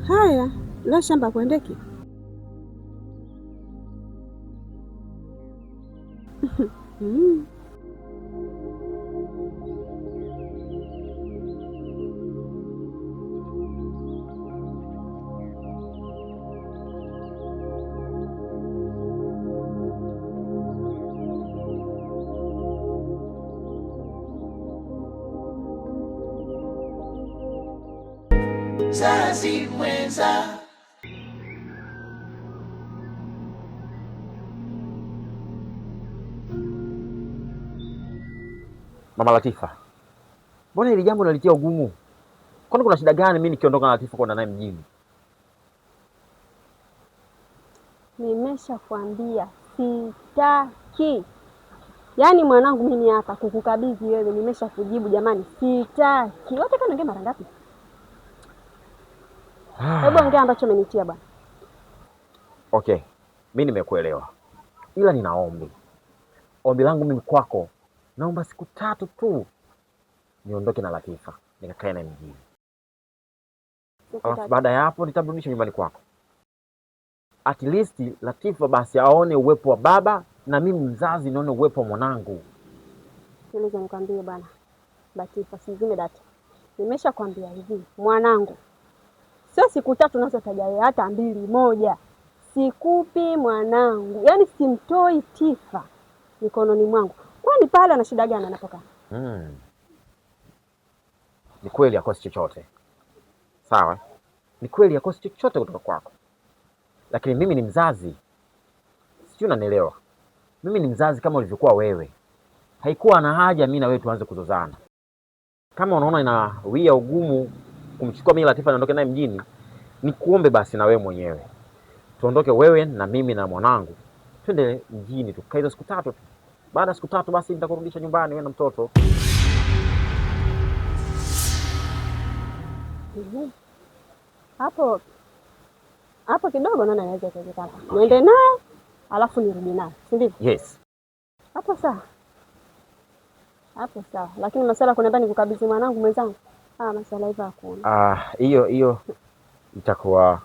Haya, leo shamba kuendeki? Mzazi mwenza, Mama Latifa, mbona hili jambo nalitia ugumu? Kwani kuna shida gani mimi nikiondoka na Latifa kwenda naye mjini? Nimeshakwambia sitaki. Yaani mwanangu, mimi hapa kukukabidhi wewe, nimeshakujibu jamani, sitaki. Wote kana ngema mara ngapi? Hebu ongea ambacho umenitia bwana. Okay, mimi nimekuelewa. Ila nina ombi. Ombi langu mimi kwako, naomba siku 3 tu niondoke na Latifa, nikakae naye mjini. Alafu baada ya hapo nitamrudisha nyumbani kwako. At least Latifa basi aone uwepo wa baba na mimi mzazi nione uwepo wa mwanangu. Sikiliza nikwambie bwana. Latifa, sizime data. Nimeshakwambia hivi, mwanangu. Sio siku 3 unazotaja wewe, hata 2, 1. Sikupi mwanangu. Yaani simtoi Tifa mikononi mwangu. Kwani pale ana shida gani anapokaa? Ni kweli hakosi chochote. Sawa? Ni kweli hakosi chochote kutoka kwako. Lakini mimi ni mzazi. Sio, unanielewa? Mimi ni mzazi kama ulivyokuwa wewe. Haikuwa na haja mimi na wewe tuanze kuzozana. Kama unaona inawia ugumu kumchukua mimi Latifa niondoke naye mjini, nikuombe basi na wewe mwenyewe. Tuondoke wewe na mimi na mwanangu. Twende mjini tukae hizo siku 3 tu. Baada ya siku 3 basi nitakurudisha nyumbani wewe na mtoto. Hapo kidogo naona naweza kuwezekana. Niende naye alafu nirudi naye, si ndivyo? Yes. Hapo sawa. Hapo sawa. Lakini masuala kuniambia nikukabidhi mwanangu mwenzangu. Masuala hivyo hakuna. Hiyo itakuwa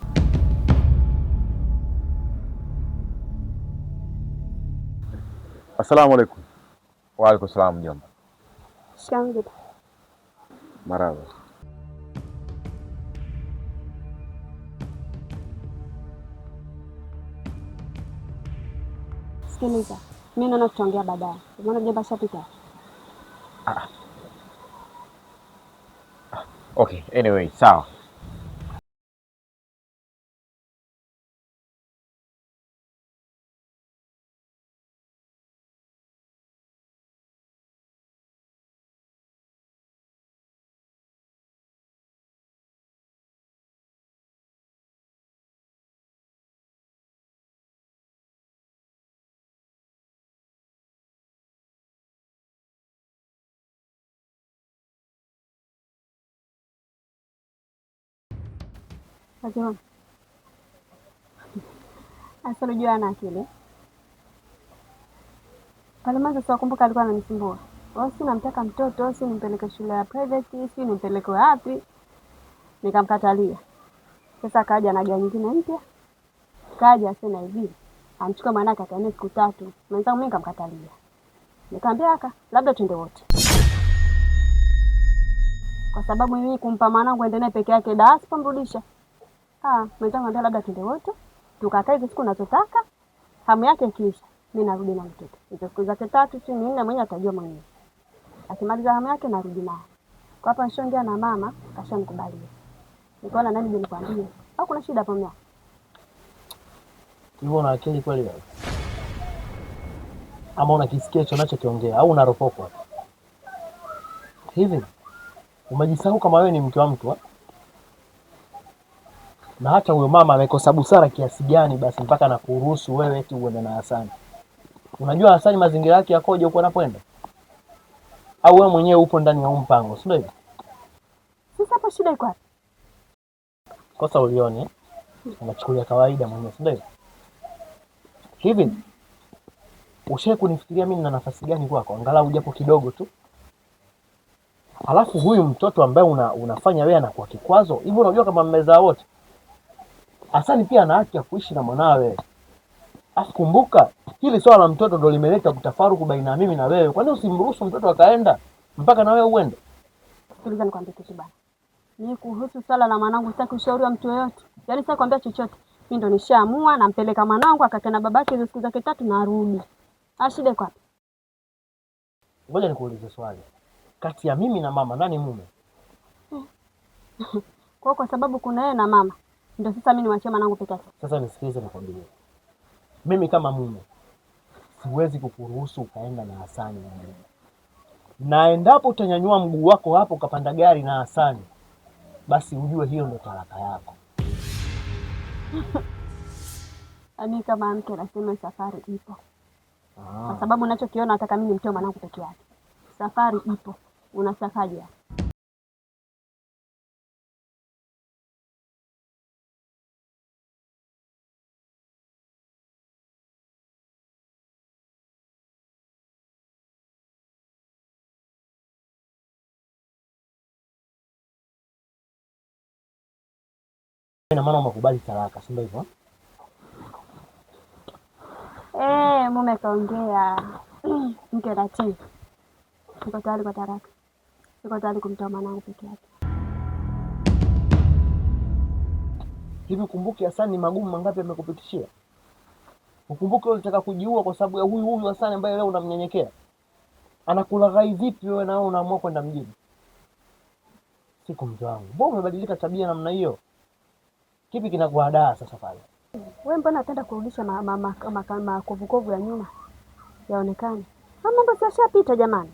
Asalamu alaykum. Wa alaykum salaam mjomba. Shikamoo. Marhaba. Sikiliza. Mimi naona tutaongea baadaye. Umeona mjomba shapita? Okay, anyway, sawa. Aje. Asa unajua ana akili. Pale mwanzo sio kumbuka alikuwa ananisumbua. Si namtaka mtoto, si nimpeleke shule ya private, si nimpeleke wapi. Nikamkatalia. Sasa kaja na gari nyingine mpya. Kaja asema hivi, amchukua mwanake akaenda siku 3. Mwenzangu mimi nikamkatalia. Nikamwambia labda twende wote. Kwa sababu mimi kumpa mwanangu ende naye peke yake da sipomrudisha. Mwenzangu anambia labda twende wote. Tukakae hizo siku ninazotaka. Hamu yake ikiisha, mimi narudi na mtoto. Hizo siku zake 3 tu 4 mwenyewe atajua mwenyewe. Akimaliza hamu yake narudi naye. Kwa hapa nishongea na mama, kashanikubalia. Nikaona nani nije nikwambie. Au kuna shida hapo mimi? Hivyo una akili kweli wewe? Ama unakisikia hicho unachokiongea au unaropokwa? Hivi umejisahau kama wewe ni mke wa mtu? Na hata huyo mama amekosa busara kiasi gani basi mpaka anakuruhusu wewe eti uende na Hasani? Unajua Hasani mazingira yake yakoje huko anapoenda? Au wewe mwenyewe upo ndani ya mpango, si ndio? Sasa hapo shida iko wapi? Kosa ulione, unachukulia kawaida mwenyewe, si ndio? Hivi ushaye kunifikiria mimi na nafasi gani kwako? Angalau japo kidogo tu. Alafu huyu mtoto ambaye unafanya wewe anakuwa kikwazo. Hivi unajua kama mmezaa wote? Hasani pia ana haki ya kuishi na mwanawe. Afu kumbuka, hili swala la mtoto ndo limeleta kutafaruku baina ya mimi na wewe. Kwa nini usimruhusu mtoto akaenda mpaka na wewe uende? Sikiliza nikwambie kitu bana. Mimi kuhusu swala la mwanangu sitaki ushauri wa mtu yoyote. Yaani sitaki kwambia chochote. Mimi ndo nishaamua, nampeleka mwanangu akakaa na babake hizo siku zake 3 na arudi. Ashide kwa. Ngoja nikuulize swali. Kati ya mimi na mama nani mume? Kwa sababu kuna yeye na mama. Ndio sasa mimi niwachie mwanangu peke yake. Sasa nisikilize nikwambie. Mimi kama mume siwezi kukuruhusu ukaenda na Hasani mwenyewe. Na endapo utanyanyua mguu wako hapo ukapanda gari na Hasani, basi ujue hiyo ndo talaka yako. Ani kama mke nasema safari ipo. Kwa sababu ninachokiona nataka mimi nimtoe mwanangu peke yake. Safari ipo. Unasakaje? Ina maana umekubali talaka, si ndio hivyo? Mume kaongea. Mke natii. Niko tayari kwa talaka. Niko tayari kumtoa mwanangu peke yake. Hivi ukumbuke Hasani magumu mangapi amekupitishia? Ukumbuke wewe unataka kujiua kwa sababu ya huyu Hasani ambaye leo unamnyenyekea. Anakulaghai vipi wewe na wewe unaamua kwenda mjini? Siku mtu wangu. Mbona umebadilika tabia namna hiyo? Kipi kinakuhadaa sasa pale? Wewe mbona unataka kurudisha kama kovukovu ya nyuma? Yaonekane. Mambo sasa yapita jamani.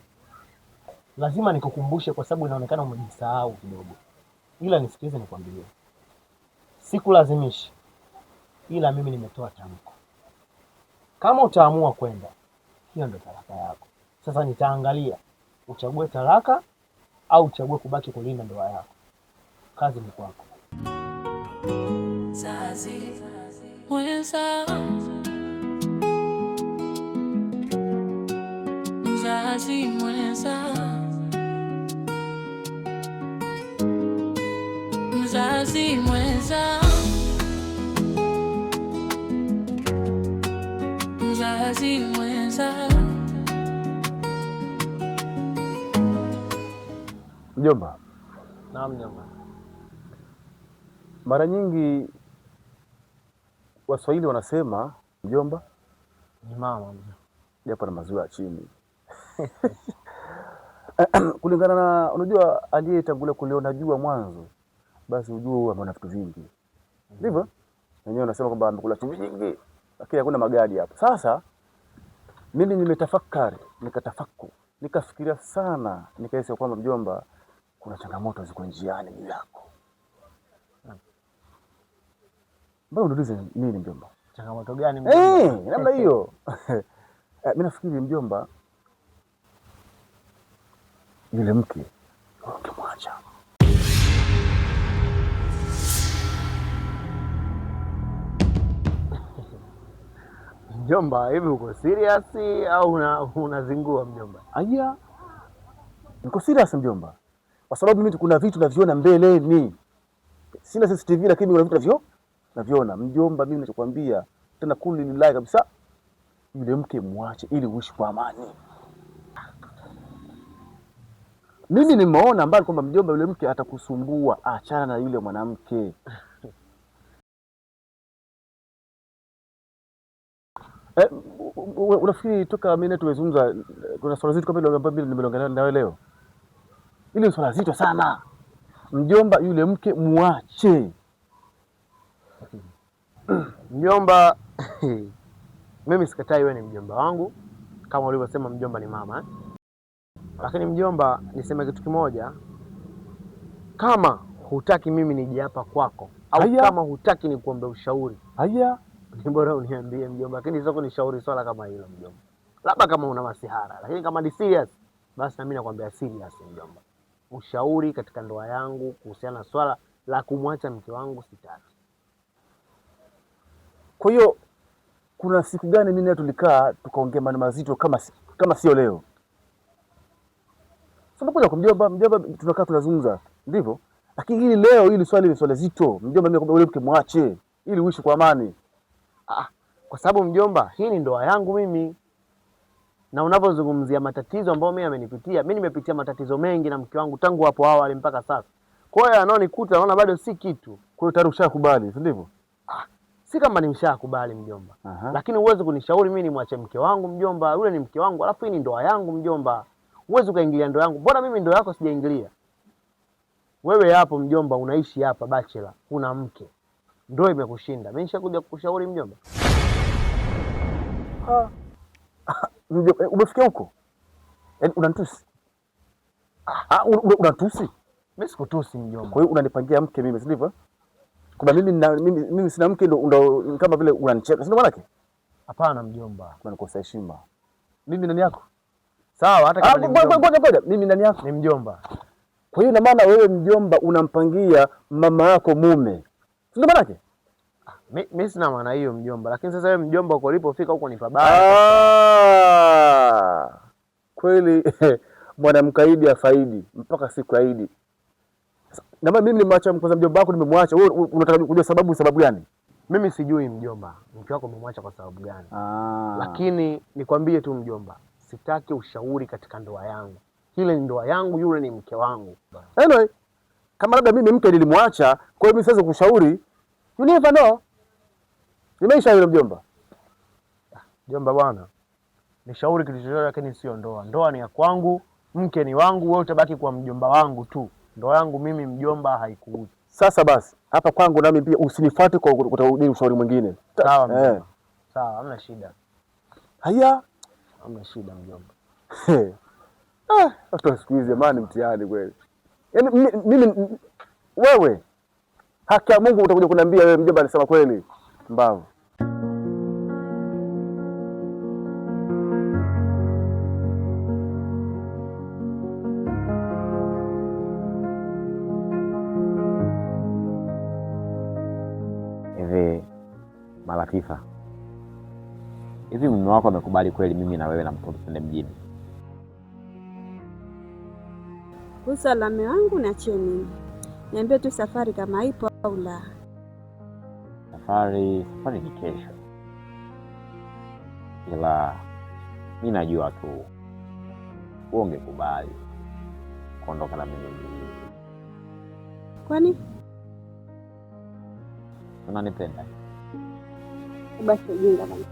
Lazima nikukumbushe kwa sababu inaonekana umejisahau kidogo. Ila nisikilize nikwambie. Sikulazimishi. Ila mimi nimetoa tamko. Kama utaamua kwenda, hiyo ndio talaka yako. Sasa nitaangalia uchague talaka au uchague kubaki kulinda ndoa yako. Kazi ni kwako. Mzazi mwenza, mzazi mwenza, mzazi mwenza, mzazi mwenza. Mjomba. Naam mjomba. Mara nyingi Waswahili wanasema mjomba Ni mama mjomba. japo na maziwa ya chini. Kulingana na unajua aliyetangulia kuliona jua mwanzo, basi ujue huwa ameona vitu vingi. Ndivyo? Wenyewe unasema kwamba amekula chumvi nyingi, lakini hakuna magadi hapo. Sasa mimi nimetafakari, nikafikiria sana, nikahisi kwamba mjomba kuna changamoto ziko njiani juu yako. Mbona unauliza nini mjomba? Changamoto gani mjomba? Namna hiyo. Mimi nafikiri mjomba, yule mke ukimwacha. Mjomba, hivi uko serious au unazingua mjomba? Aya. Niko serious mjomba. Kwa sababu mimi kuna vitu naviona mbeleni. Sina CCTV lakini kuna vitu naviona. Mjomba, mimi ninachokuambia tena kuli lillahi kabisa. Yule mke muache ili uishi kwa amani. Mimi nimeona mbali kwamba mjomba, yule mke atakusumbua, achana na yule mwanamke. Unafikiri toka mimi tumezungumza kuna swala zito kama ile nimeongea nawe leo? Ile swala zito sana. Mjomba, yule mke muache. Mjomba, mimi sikatai wewe ni mjomba wangu kama ulivyosema mjomba ni mama. Lakini mjomba, niseme kitu kimoja. Kama hutaki mimi nije hapa kwako au kama hutaki nikuombe ushauri, ni bora uniambie mjomba, lakini sio kunishauri swala kama hilo mjomba. Labda kama una masihara, lakini kama ni serious, basi na mimi nakwambia serious mjomba. Ushauri katika ndoa yangu kuhusiana na swala la kumwacha mke wangu sitaki. Kwa hiyo kuna siku gani mimi na tulikaa tukaongea maneno mazito kama sio leo? Sababu kwa mjomba tunakaa tunazungumza, ndivyo? Lakini hili leo hili swali zito. Mjomba, mimi nakwambia yule mke muache. ili uishi kwa amani. Kwa sababu mjomba, hii ni ndoa yangu mimi. Na unavyozungumzia matatizo ambayo mimi amenipitia, mimi nimepitia matatizo mengi na mke wangu tangu hapo awali mpaka sasa. Kwa hiyo anaonikuta naona bado si kitu. Kwa hiyo tayari ushakubali, si ndivyo? Si kama nimeshakubali mjomba. Lakini uweze kunishauri mimi nimwache mke wangu mjomba. Yule ni mke wangu, alafu hii ni ndoa yangu mjomba. Uweze ukaingilia ndoa yangu. Mbona mimi ndoa yako sijaingilia? Wewe hapo mjomba unaishi hapa bachelor, una mke. Ndoa imekushinda. Mimi nishakuja kukushauri mjomba. Umefikia huko? Yaani unanitusi? Unatusi? Mimi sikutusi mjomba. Kwa hiyo unanipangia mke mimi, si ndivyo? Kwa mimi sina mke ndo kama vile unanicheka. Si ndio maana yake? Hapana mjomba. Unakosa heshima. Mimi nani yako? Sawa, hata kama ni mjomba. Ngoja. Mimi nani yako? Ni mjomba. Kwa hiyo ina maana wewe mjomba unampangia mama yako mume. Si ndio maana yake? Mimi sina maana hiyo mjomba, lakini sasa wewe mjomba uko ulipofika huko ni pabaya. Kweli mwanamkaidi afaidi mpaka siku aidi. Na mimi nimemwacha mkoza mjomba wako nimemwacha. Wewe unataka kujua sababu gani? Mimi sijui mjomba, mke wako umemwacha kwa sababu gani. Lakini nikwambie tu mjomba, sitaki ushauri katika ndoa yangu. Ile ni ndoa yangu, yule ni mke wangu. Anyway, kama labda mimi mke nilimwacha, kwa hiyo mimi siwezi kushauri. You never know. Nimeisha yule mjomba. Mjomba bwana, nishauri kitu chochote lakini sio ndoa. Ndoa ni ya kwangu, mke ni wangu, wewe utabaki kwa mjomba wangu tu. Ndoa yangu mimi mjomba haikuhusu. Sasa basi, hapa kwangu nami pia usinifuate kwa kutaudi ushauri mwingine. Sawa mjomba. Sawa, hamna shida. Haya, hamna shida mjomba. Watu siku hizi jamani mtihani kweli. Yaani mimi wewe haki ya Mungu utakuja kuniambia wewe mjomba alisema kweli. Mbavu. Hivi Malatifa, hivi mume wako amekubali kweli mimi na wewe na mtoto twende mjini? Usalama wangu niachie mimi. Niambie tu safari kama ipo au la. Safari ni kesho. Ila mimi najua tu wewe ungekubali kuondoka na mimi mjini. Kwani? Unanipenda? Basi ujinga bana.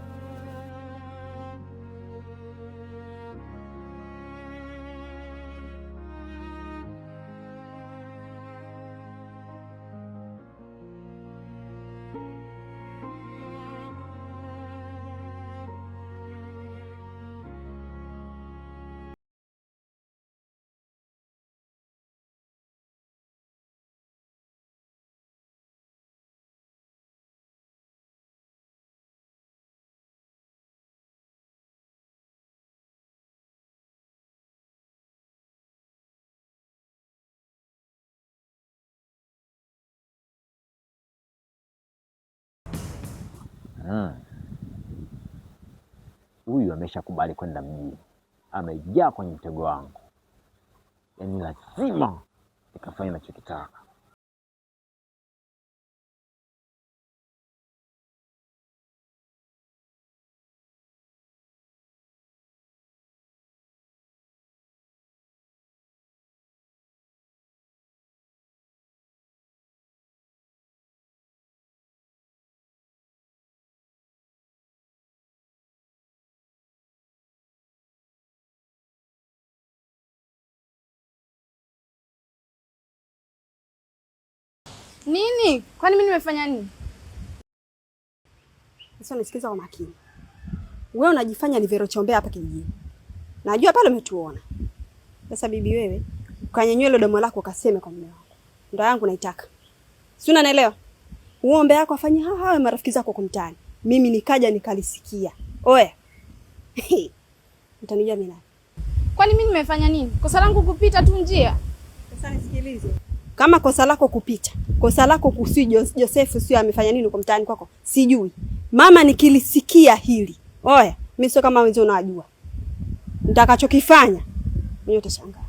Huyu ameshakubali kwenda mjini. Amejaa kwenye mtego wangu. Yaani lazima nikafanya ninachokitaka. Nini? Kwani mimi nimefanya nini? Sasa nisikiza kwa makini. Wewe unajifanya ni verochombea hapa kijijini. Najua pale umetuona. Sasa bibi wewe, ukanyanyua ile domo lako ukaseme kwa mume wangu. Ndoa yangu naitaka. Si unanielewa? Uombe yako afanye hawa marafiki zako kumtani. Mimi nikaja nikalisikia. Oya. Utanijua mimi nani? Kwani mimi nimefanya nini? Kosa langu kupita tu njia. Sasa nisikilize. Kama kosa lako kupita, kosa lako kusi Joseph sio amefanya nini kwa mtaani kwako? Sijui. Mama nikilisikia hili. Oya, mimi sio kama wenzao unajua. Nitakachokifanya, mimi utashangaa.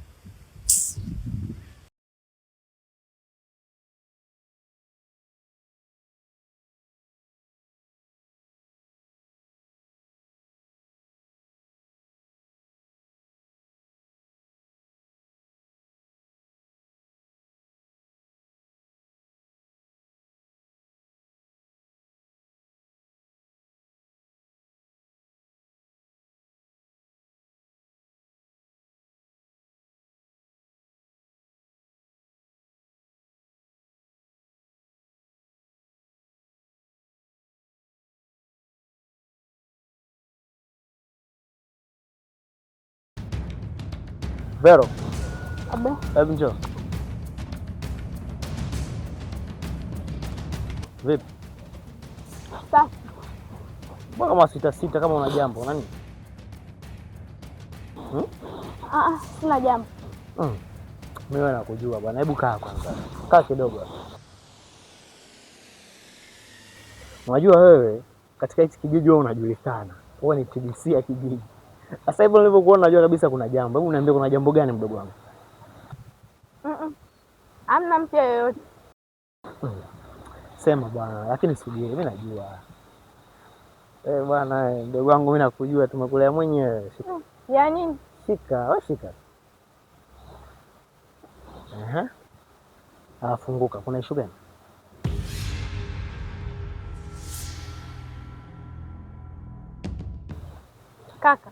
Vero. Abe. Hebu njoo. Vipi? Safi. Mbona kama sita kama una jambo nani? Sina jambo. Mimi nakujua bwana. Hebu kaa kwanza. Kaa kidogo. Unajua wewe katika hichi kijiji wewe unajulikana. Wewe ni TBC ya kijiji. Sasa hivi nilivyokuona najua kabisa kuna jambo. Hebu niambie kuna jambo gani mdogo wangu? Hamna mtu yeyote. Sema bwana, lakini subiri, mimi najua. Bwana, mdogo wangu mimi nakujua, tumekulea mwenyewe. Ya nini? Shika, wewe shika. Funguka, kuna issue gani? Kaka,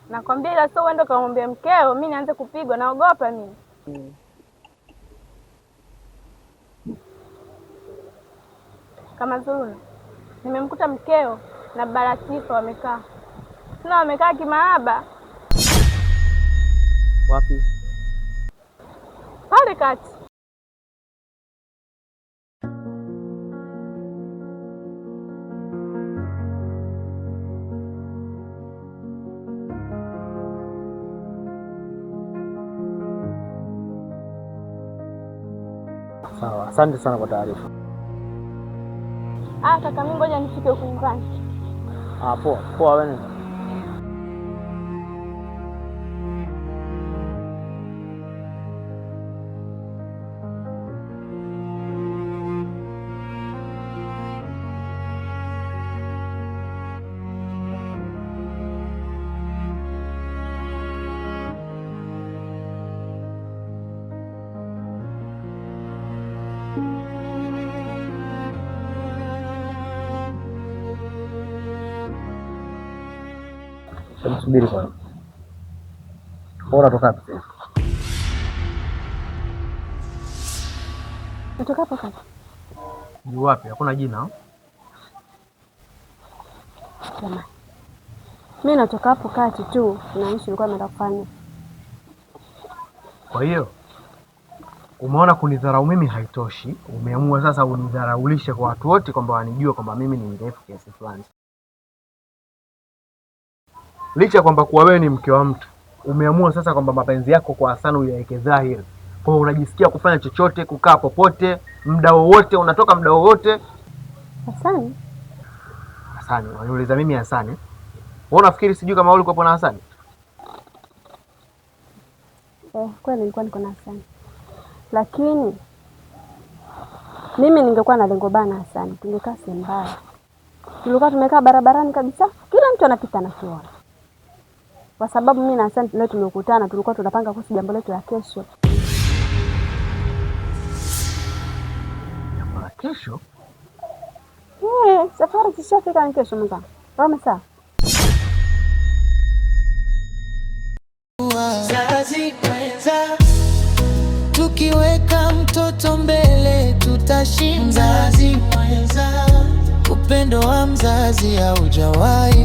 nakwambia ila sio uende kumwambia mkeo, mimi nianze kupigwa, naogopa mimi. Kama Zuluna, nimemkuta mkeo na Baratifa wamekaa. Sina wamekaa kimaaba. Wapi? Pale kati. Sawa, asante sana kwa taarifa. Kaka, mimi ngoja nifike huko nyumbani. Poa wewe. Subiri kwanza. Bora toka hapo. Natoka hapo kaka. Ni wapi? Hakuna jina. Jamani. Mimi natoka hapo kati tu, na ishi nilikuwa naenda kufanya. Kwa hiyo umeona kunidharau mimi haitoshi, umeamua sasa unidharaulishe kwa watu wote kwamba wanijue kwamba mimi ni mrefu kiasi fulani. Licha kwamba kuwa wewe ni mke wa mtu, umeamua sasa kwamba mapenzi yako kwa Hassan uyaweke dhahiri. Kwa hiyo unajisikia kufanya chochote, kukaa popote, muda wowote, unatoka muda wowote. Hassan, unaniuliza mimi Hassan? Wewe unafikiri sijui kama ulikuwa hapo na Hassan? Kweli nilikuwa niko na Hassan. Lakini mimi ningekuwa na lengo bana Hassan, tungekaa sehemu mbaya. Tulikuwa tumekaa barabarani kabisa, kila mtu anapita na kiona. Kwa sababu mimi na Hassan leo tumekutana, tulikuwa tunapanga kuhusu jambo letu la kesho. Jambo la kesho? Safari zishafika ni kesho mzee. Rome sawa. Mzazi mwenza, tukiweka mtoto mbele tutashinda. Mzazi mwenza, upendo wa mzazi haujawahi